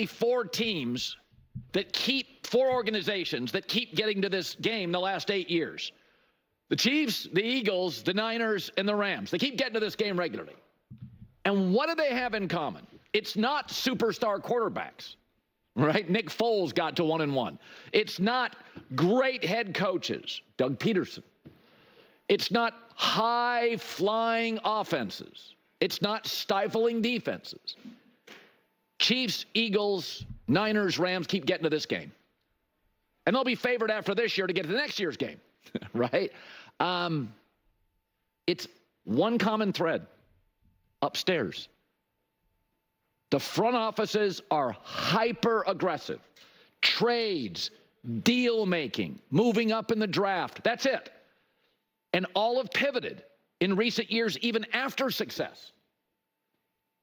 four organizations that keep getting to this game the last 8 years. The Chiefs, the Eagles, the Niners, and the Rams. They keep getting to this game regularly. And what do they have in common? It's not superstar quarterbacks, right? Nick Foles got to 1-1. It's not great head coaches, Doug Peterson. It's not high-flying offenses. It's not stifling defenses. Chiefs, Eagles, Niners, Rams keep getting to this game. And they'll be favored after this year to get to the next year's game, right? It's one common thread upstairs. The front offices are hyper-aggressive. Trades, deal-making, moving up in the draft. That's it. And all have pivoted in recent years, even after success.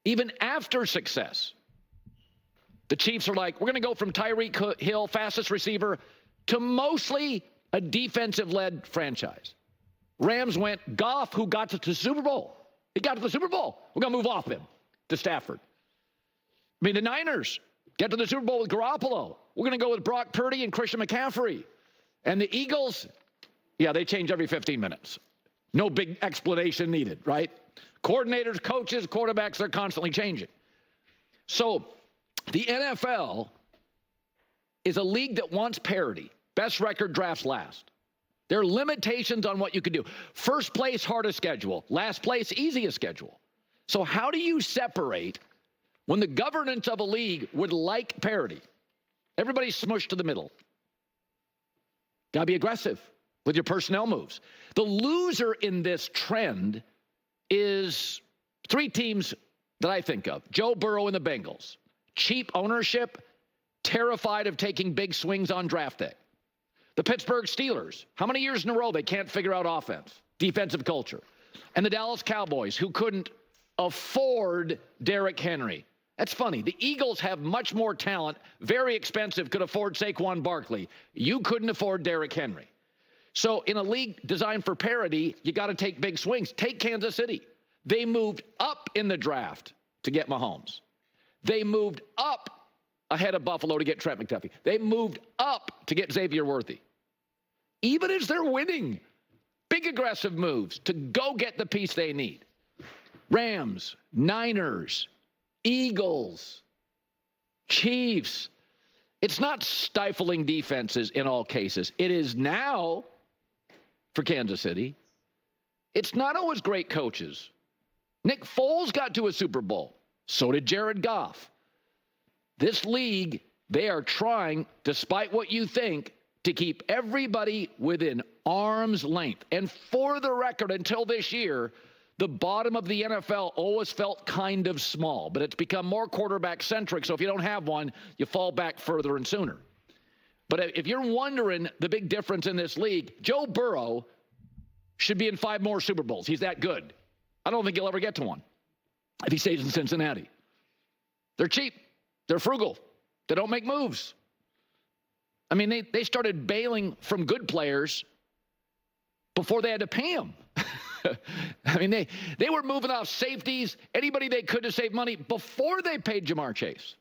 Even after success. The Chiefs are like, we're going to go from Tyreek Hill, fastest receiver, to mostly a defensive-led franchise. Rams went Goff, who got to the Super Bowl. He got to the Super Bowl. We're going to move off him to Stafford. I mean, the Niners get to the Super Bowl with Garoppolo. We're going to go with Brock Purdy and Christian McCaffrey. And the Eagles, yeah, they change every 15 minutes. No big explanation needed, right? Coordinators, coaches, quarterbacks, they're constantly changing. So the NFL is a league that wants parity. Best record drafts last. There are limitations on what you can do. First place, hardest schedule. Last place, easiest schedule. So how do you separate when the governance of a league would like parity? Everybody's smushed to the middle. Got to be aggressive with your personnel moves. The loser in this trend is three teams that I think of. Joe Burrow and the Bengals. Cheap ownership, terrified of taking big swings on draft day. The Pittsburgh Steelers, how many years in a row they can't figure out offense, defensive culture. And the Dallas Cowboys, who couldn't afford Derrick Henry. That's funny. The Eagles have much more talent, very expensive, could afford Saquon Barkley. You couldn't afford Derrick Henry. So in a league designed for parity, you got to take big swings. Take Kansas City. They moved up in the draft to get Mahomes. They moved up ahead of Buffalo to get Trent McDuffie. They moved up to get Xavier Worthy. Even as they're winning, big aggressive moves to go get the piece they need. Rams, Niners, Eagles, Chiefs. It's not stifling defenses in all cases. It is now for Kansas City. It's not always great coaches. Nick Foles got to a Super Bowl. So did Jared Goff. This league, they are trying, despite what you think, to keep everybody within arm's length. And for the record, until this year, the bottom of the NFL always felt kind of small, but it's become more quarterback-centric, so if you don't have one, you fall back further and sooner. But if you're wondering the big difference in this league, Joe Burrow should be in 5 more Super Bowls. He's that good. I don't think he'll ever get to one if he stays in Cincinnati. They're cheap. They're frugal. They don't make moves. I mean, they started bailing from good players before they had to pay them. I mean, they were moving off safeties, anybody they could to save money before they paid Jamar Chase.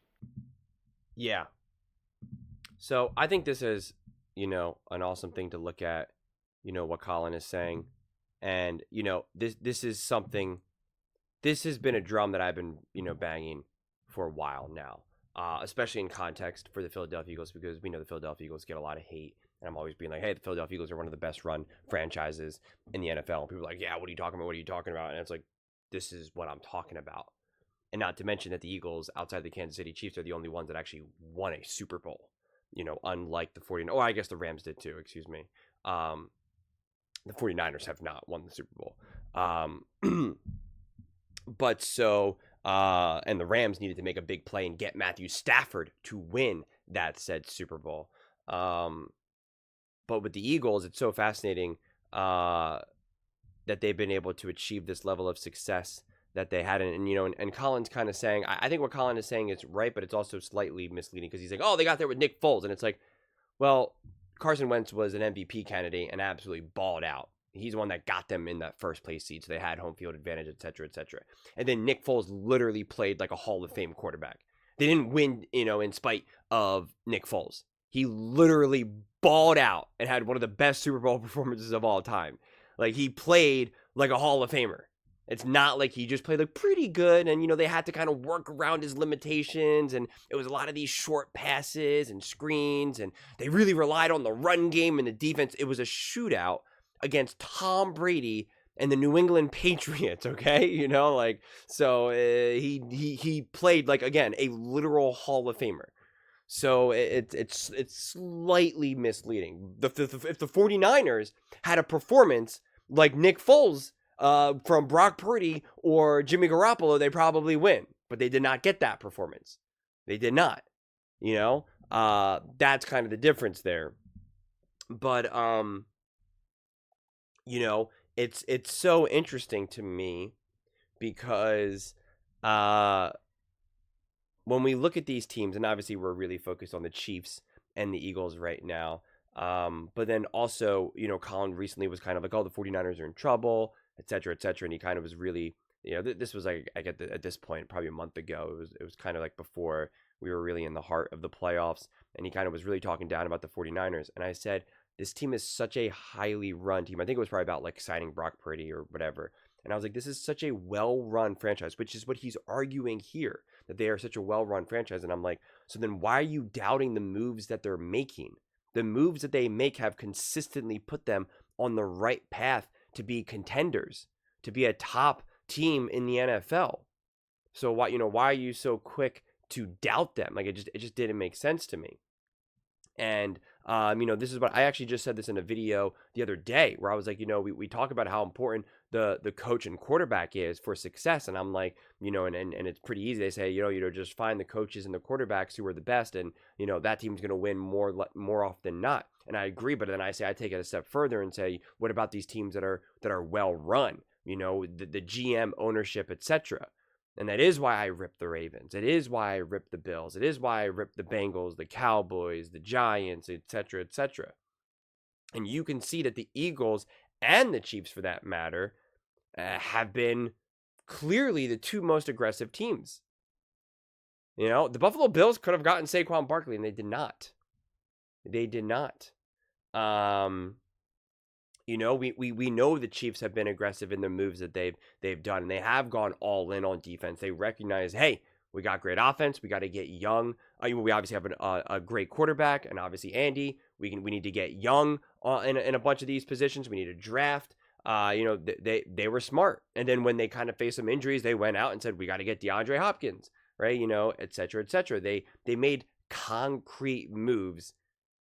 Yeah. So I think this is, an awesome thing to look at, what Colin is saying. And, this is something, this has been a drum that I've been, banging for a while now. Especially in context for the Philadelphia Eagles, because we know the Philadelphia Eagles get a lot of hate. And I'm always being like, hey, the Philadelphia Eagles are one of the best run franchises in the NFL. And people are like, yeah, what are you talking about? What are you talking about? And it's like, this is what I'm talking about. And not to mention that the Eagles, outside the Kansas City Chiefs, are the only ones that actually won a Super Bowl, unlike the 49ers. Oh, I guess the Rams did too, excuse me. The 49ers have not won the Super Bowl. But so... and the Rams needed to make a big play and get Matthew Stafford to win that said Super Bowl. But with the Eagles, it's so fascinating that they've been able to achieve this level of success that they hadn't. And Colin's kind of saying, I think what Colin is saying is right, but it's also slightly misleading because he's like, oh, they got there with Nick Foles. And it's like, well, Carson Wentz was an MVP candidate and absolutely balled out. He's the one that got them in that first place seed, so they had home field advantage, et cetera, et cetera. And then Nick Foles literally played like a Hall of Fame quarterback. They didn't win, in spite of Nick Foles. He literally balled out and had one of the best Super Bowl performances of all time. Like, he played like a Hall of Famer. It's not like he just played like pretty good and, they had to kind of work around his limitations, and it was a lot of these short passes and screens, and they really relied on the run game and the defense. It was a shootout against Tom Brady and the New England Patriots, okay? So he played like, again, a literal Hall of Famer. So it's slightly misleading. If the 49ers had a performance like Nick Foles from Brock Purdy or Jimmy Garoppolo, they probably win. But they did not get that performance. They did not. That's kind of the difference there. But it's so interesting to me because when we look at these teams, and obviously we're really focused on the Chiefs and the Eagles right now, but then also, Colin recently was kind of like, oh, the 49ers are in trouble, et cetera, and he kind of was really, this was like, at this point, probably a month ago, it was kind of like before we were really in the heart of the playoffs, and he kind of was really talking down about the 49ers, and I said, this team is such a highly run team. I think it was probably about like signing Brock Purdy or whatever. And I was like, this is such a well-run franchise, which is what he's arguing here, that they are such a well-run franchise. And I'm like, so then why are you doubting the moves that they're making? The moves that they make have consistently put them on the right path to be contenders, to be a top team in the NFL. So why are you so quick to doubt them? Like, it just didn't make sense to me. And this is what I actually just said this in a video the other day, where I was like, we talk about how important the coach and quarterback is for success. And I'm like, and it's pretty easy. They say, just find the coaches and the quarterbacks who are the best. And, that team's going to win more often than not. And I agree. But then I take it a step further and say, what about these teams that are well run, the GM ownership, etc. And that is why I ripped the Ravens. It is why I ripped the Bills. It is why I ripped the Bengals, the Cowboys, the Giants, etc., etc. And you can see that the Eagles and the Chiefs, for that matter, have been clearly the two most aggressive teams. The Buffalo Bills could have gotten Saquon Barkley, and they did not. They did not. We know the Chiefs have been aggressive in the moves that they've done, and they have gone all in on defense. They recognize, hey, we got great offense. We got to get young. We obviously have a great quarterback, and obviously Andy. We need to get young in a bunch of these positions. We need to draft. They were smart, and then when they kind of faced some injuries, they went out and said, we got to get DeAndre Hopkins, right? Et cetera, et cetera. They made concrete moves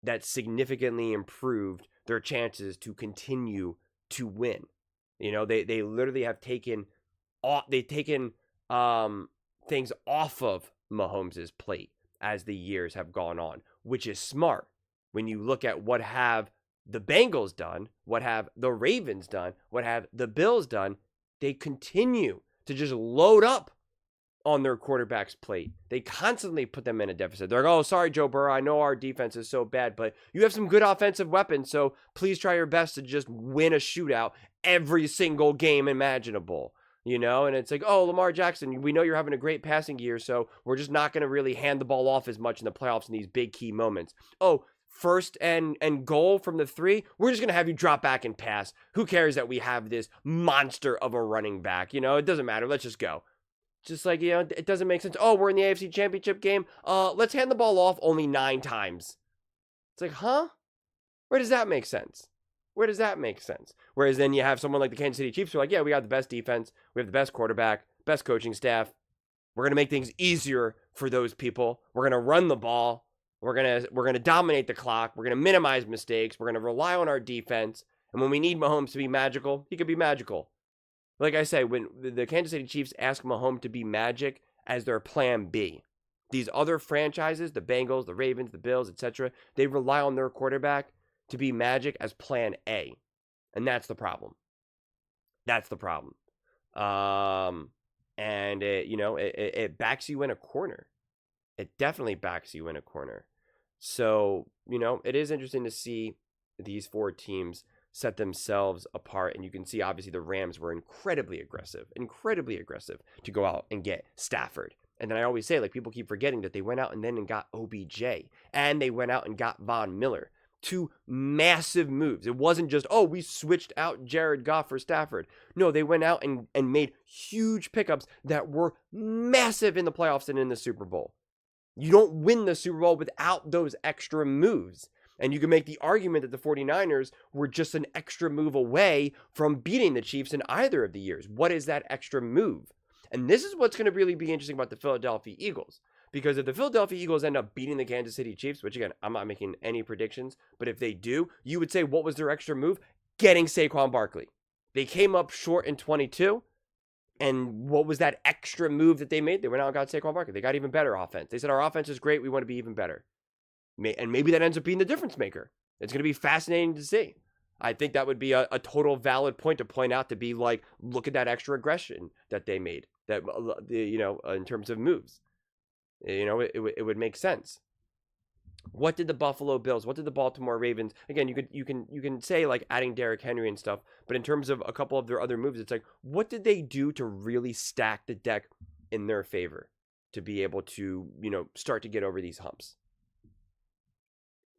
that significantly improved their chances to continue to win. They literally have taken things off of Mahomes' plate as the years have gone on, which is smart. When you look at what have the Bengals done, what have the Ravens done, what have the Bills done, they continue to just load up on their quarterback's plate. They constantly put them in a deficit. They're like, oh, sorry, Joe Burrow, I know our defense is so bad, but you have some good offensive weapons, so please try your best to just win a shootout every single game imaginable. And it's like, oh, Lamar Jackson, we know you're having a great passing year, so we're just not going to really hand the ball off as much in the playoffs in these big key moments. Oh, first and goal from the 3, we're just going to have you drop back and pass. Who cares that we have this monster of a running back? It doesn't matter. Let's just go. Just like, it doesn't make sense. Oh, we're in the AFC Championship game. Let's hand the ball off only 9 times. It's like, huh? Where does that make sense? Whereas then you have someone like the Kansas City Chiefs who are like, yeah, we got the best defense. We have the best quarterback, best coaching staff. We're going to make things easier for those people. We're going to run the ball. We're going to dominate the clock. We're going to minimize mistakes. We're going to rely on our defense. And when we need Mahomes to be magical, he could be magical. Like I say, when the Kansas City Chiefs ask Mahomes to be magic as their plan B, these other franchises, the Bengals, the Ravens, the Bills, etc., they rely on their quarterback to be magic as plan A. And that's the problem. And it backs you in a corner. It definitely backs you in a corner. So, it is interesting to see these 4 teams set themselves apart. And you can see, obviously, the Rams were incredibly aggressive to go out and get Stafford And then I always say, like, people keep forgetting that they went out and got OBJ, and they went out and got Von Miller. 2 massive moves. It wasn't just, oh, we switched out Jared Goff for Stafford. No, they went out and made huge pickups that were massive in the playoffs and in the Super Bowl. You don't win the Super Bowl without those extra moves. And you can make the argument that the 49ers were just an extra move away from beating the Chiefs in either of the years. What is that extra move? And this is what's going to really be interesting about the Philadelphia Eagles. Because if the Philadelphia Eagles end up beating the Kansas City Chiefs, which again, I'm not making any predictions, but if they do, you would say, what was their extra move? Getting Saquon Barkley. They came up short in 22. And what was that extra move that they made? They went out and got Saquon Barkley. They got even better offense. They said, our offense is great. We want to be even better. And maybe that ends up being the difference maker. It's going to be fascinating to see. I think that would be a total valid point to point out, to be like, look at that extra aggression that they made, that, in terms of moves. It would make sense. What did the Buffalo Bills, what did the Baltimore Ravens, again, you can say like adding Derrick Henry and stuff, but in terms of a couple of their other moves, it's like, what did they do to really stack the deck in their favor to be able to, start to get over these humps?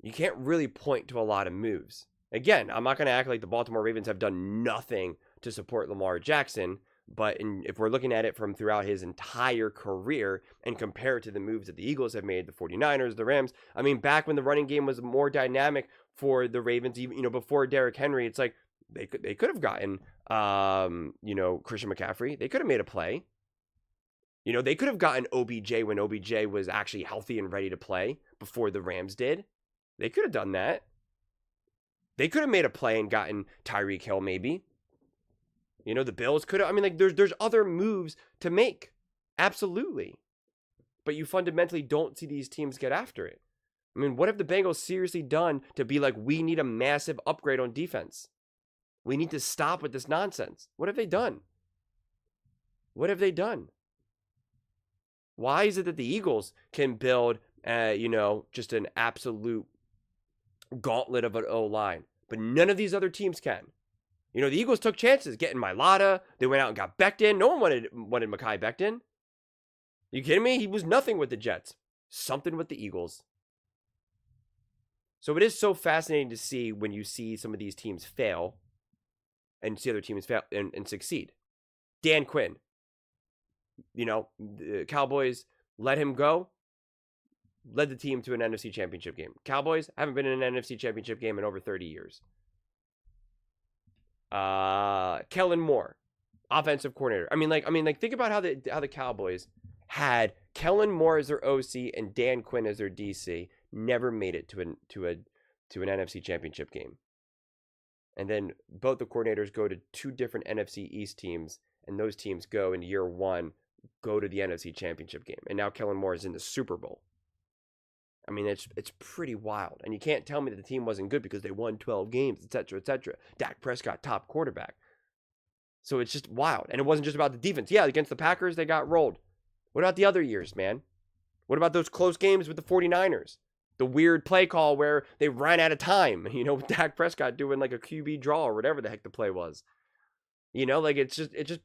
You can't really point to a lot of moves. Again, I'm not going to act like the Baltimore Ravens have done nothing to support Lamar Jackson, but if we're looking at it from throughout his entire career and compare it to the moves that the Eagles have made, the 49ers, the Rams, I mean, back when the running game was more dynamic for the Ravens, even, before Derrick Henry, it's like they could have gotten, Christian McCaffrey. They could have made a play. They could have gotten OBJ when OBJ was actually healthy and ready to play before the Rams did. They could have done that. They could have made a play and gotten Tyreek Hill, maybe. The Bills could have. I mean, like, there's other moves to make. Absolutely. But you fundamentally don't see these teams get after it. I mean, what have the Bengals seriously done to be like, we need a massive upgrade on defense? We need to stop with this nonsense. What have they done? What have they done? Why is it that the Eagles can build, just an absolute gauntlet of an O-line, but none of these other teams can? The Eagles took chances getting Mailata. They went out and got Becton. No one wanted Mekhi Becton. You kidding me? He was nothing with the Jets. Something with the Eagles. So it is so fascinating to see when you see some of these teams fail and see other teams fail and succeed. Dan Quinn. The Cowboys let him go. Led the team to an NFC Championship game. Cowboys haven't been in an NFC Championship game in over 30 years. Kellen Moore, offensive coordinator. I mean, think about how the Cowboys had Kellen Moore as their OC and Dan Quinn as their DC. Never made it to an NFC Championship game. And then both the coordinators go to 2 different NFC East teams, and those teams go in year 1, go to the NFC Championship game. And now Kellen Moore is in the Super Bowl. I mean, it's pretty wild. And you can't tell me that the team wasn't good because they won 12 games, et cetera, et cetera. Dak Prescott, top quarterback. So it's just wild. And it wasn't just about the defense. Yeah, against the Packers, they got rolled. What about the other years, man? What about those close games with the 49ers? The weird play call where they ran out of time, with Dak Prescott doing like a QB draw or whatever the heck the play was. It's just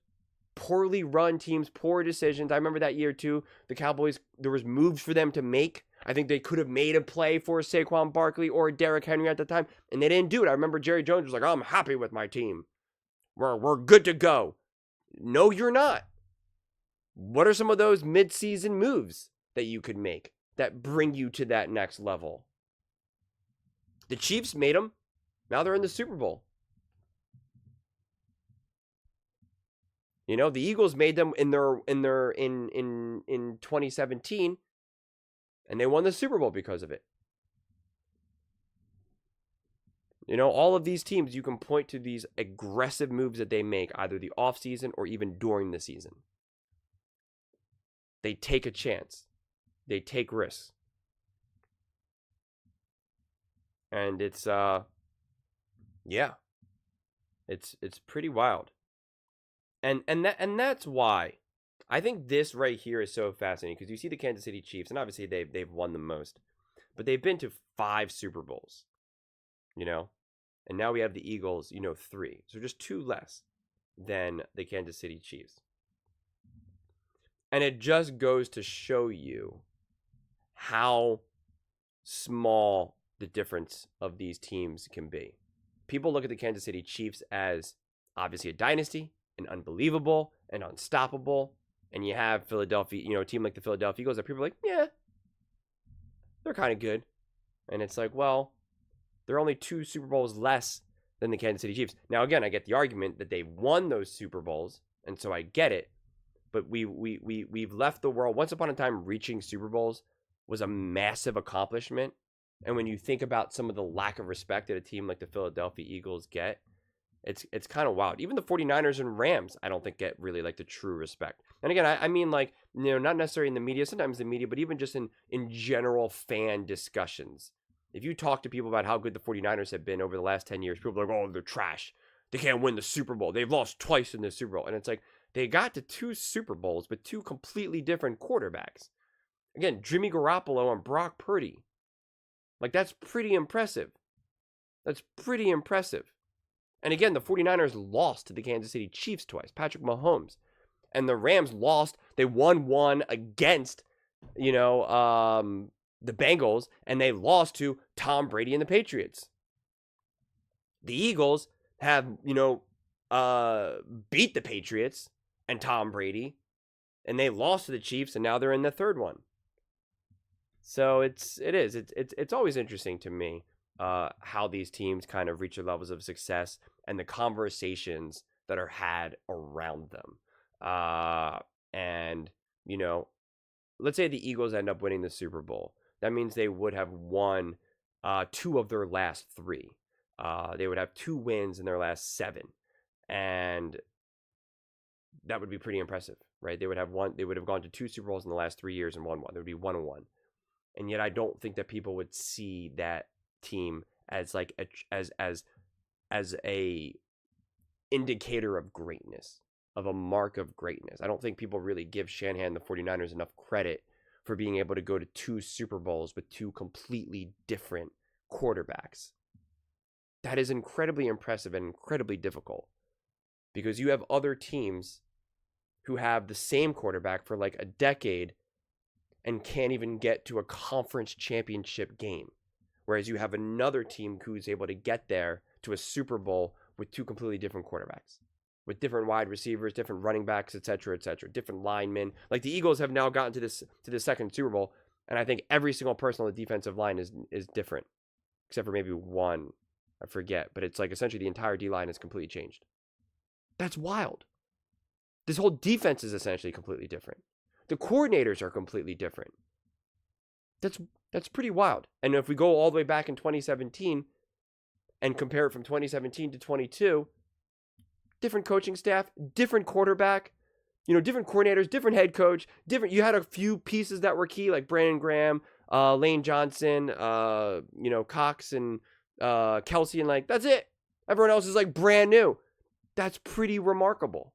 poorly run teams, poor decisions. I remember that year too. The Cowboys, there was moves for them to make. I think they could have made a play for Saquon Barkley or Derrick Henry at the time, and they didn't do it. I remember Jerry Jones was like, I'm happy with my team. We're good to go. No, you're not. What are some of those midseason moves that you could make that bring you to that next level? The Chiefs made them. Now they're in the Super Bowl. The Eagles made them in 2017. And they won the Super Bowl because of it. All of these teams, you can point to these aggressive moves that they make, either the offseason or even during the season. They take a chance. They take risks. And it's it's pretty wild. And that's why I think this right here is so fascinating, because you see the Kansas City Chiefs, and obviously they've won the most, but they've been to 5 Super Bowls, and now we have the Eagles, 3, so just 2 less than the Kansas City Chiefs. And it just goes to show you how small the difference of these teams can be. People look at the Kansas City Chiefs as obviously a dynasty and unbelievable and unstoppable. And you have Philadelphia, a team like the Philadelphia Eagles that people are like, yeah, they're kind of good. And it's like, well, they're only 2 Super Bowls less than the Kansas City Chiefs. Now, again, I get the argument that they won those Super Bowls, and so I get it. But we've left the world. Once upon a time, reaching Super Bowls was a massive accomplishment. And when you think about some of the lack of respect that a team like the Philadelphia Eagles get, it's kind of wild. Even the 49ers and Rams, I don't think get really like the true respect. And again, I mean like, not necessarily in the media, sometimes the media, but even just in general fan discussions. If you talk to people about how good the 49ers have been over the last 10 years, people are like, oh, they're trash. They can't win the Super Bowl. They've lost twice in the Super Bowl. And it's like, they got to 2 Super Bowls, but 2 completely different quarterbacks. Again, Jimmy Garoppolo and Brock Purdy. Like, that's pretty impressive. That's pretty impressive. And again, the 49ers lost to the Kansas City Chiefs twice, Patrick Mahomes. And the Rams lost. They won one against, the Bengals, and they lost to Tom Brady and the Patriots. The Eagles have, beat the Patriots and Tom Brady, and they lost to the Chiefs, and now they're in the third one. So it's always interesting to me how these teams kind of reach their levels of success and the conversations that are had around them. And let's say the Eagles end up winning the Super Bowl. That means they would have won 2 of their last 3. They would have 2 wins in their last 7. And that would be pretty impressive, right? They would have gone to 2 Super Bowls in the last 3 years and won one. There would be 1-1. And yet I don't think that people would see that team as like as a indicator of greatness, of a mark of greatness. I don't think people really give Shanahan, the 49ers, enough credit for being able to go to 2 Super Bowls with 2 completely different quarterbacks. That is incredibly impressive and incredibly difficult, because you have other teams who have the same quarterback for like a decade and can't even get to a conference championship game. Whereas you have another team who's able to get there to a Super Bowl with 2 completely different quarterbacks, with different wide receivers, different running backs, et cetera, different linemen. Like the Eagles have now gotten to the second Super Bowl, and I think every single person on the defensive line is different, except for maybe one, I forget. But it's like essentially the entire D-line has completely changed. That's wild. This whole defense is essentially completely different. The coordinators are completely different. That's pretty wild. And if we go all the way back in 2017 and compare it from 2017 to 22, different coaching staff, different quarterback, different coordinators, different head coach, you had a few pieces that were key, like Brandon Graham, Lane Johnson, Cox and Kelsey, and like, that's it. Everyone else is like brand new. That's pretty remarkable.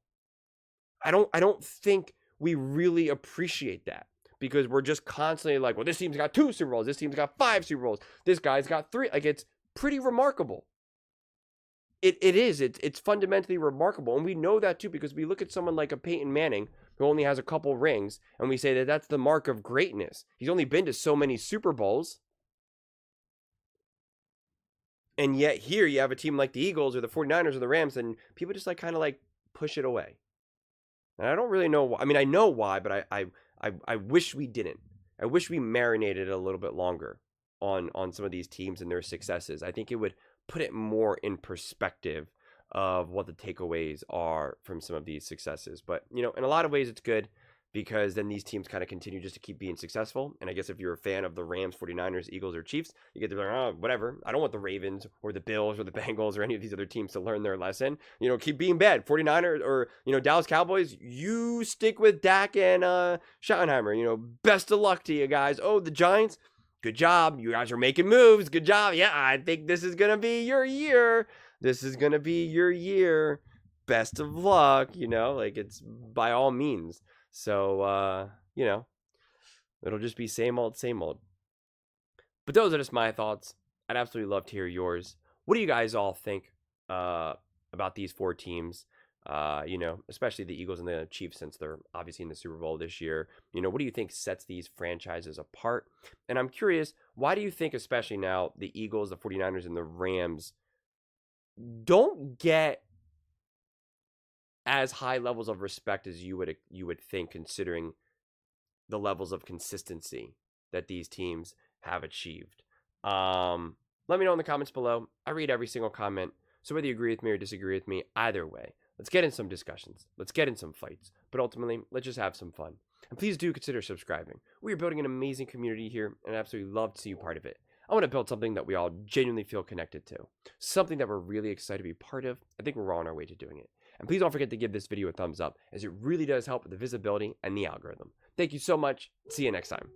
I don't think we really appreciate that, because we're just constantly like, well, this team's got 2 Super Bowls, this team's got 5 Super Bowls, this guy's got 3. Like, it's pretty remarkable. It's fundamentally remarkable. And we know that too, because we look at someone like a Peyton Manning who only has a couple rings, and we say that that's the mark of greatness. He's only been to so many Super Bowls. And yet here you have a team like the Eagles or the 49ers or the Rams, and people just like kind of like push it away. And I don't really know why. I mean, I know why, but I wish we didn't. I wish we marinated a little bit longer on some of these teams and their successes. I think it would put it more in perspective of what the takeaways are from some of these successes. But, in a lot of ways it's good, because then these teams kind of continue just to keep being successful. And I guess if you're a fan of the Rams, 49ers, Eagles, or Chiefs, you get to be like, oh, whatever. I don't want the Ravens or the Bills or the Bengals or any of these other teams to learn their lesson. Keep being bad. 49ers or, Dallas Cowboys, you stick with Dak and Schottenheimer. Best of luck to you guys. Oh, the Giants, good job. You guys are making moves. Good job. Yeah, I think this is going to be your year. This is going to be your year. Best of luck. Like, it's by all means. So, it'll just be same old, same old. But those are just my thoughts. I'd absolutely love to hear yours. What do you guys all think about these 4 teams? You know, especially the Eagles and the Chiefs, since they're obviously in the Super Bowl this year. You know, what do you think sets these franchises apart? And I'm curious, why do you think, especially now, the Eagles, the 49ers, and the Rams don't get as high levels of respect as you would think, considering the levels of consistency that these teams have achieved? Let me know in the comments below. I read every single comment, so whether you agree with me or disagree with me, either way, let's get in some discussions. Let's get in some fights. But ultimately, let's just have some fun. And please do consider subscribing. We are building an amazing community here, and I absolutely love to see you part of it. I want to build something that we all genuinely feel connected to. Something that we're really excited to be part of. I think we're on our way to doing it. And please don't forget to give this video a thumbs up, as it really does help with the visibility and the algorithm. Thank you so much. See you next time.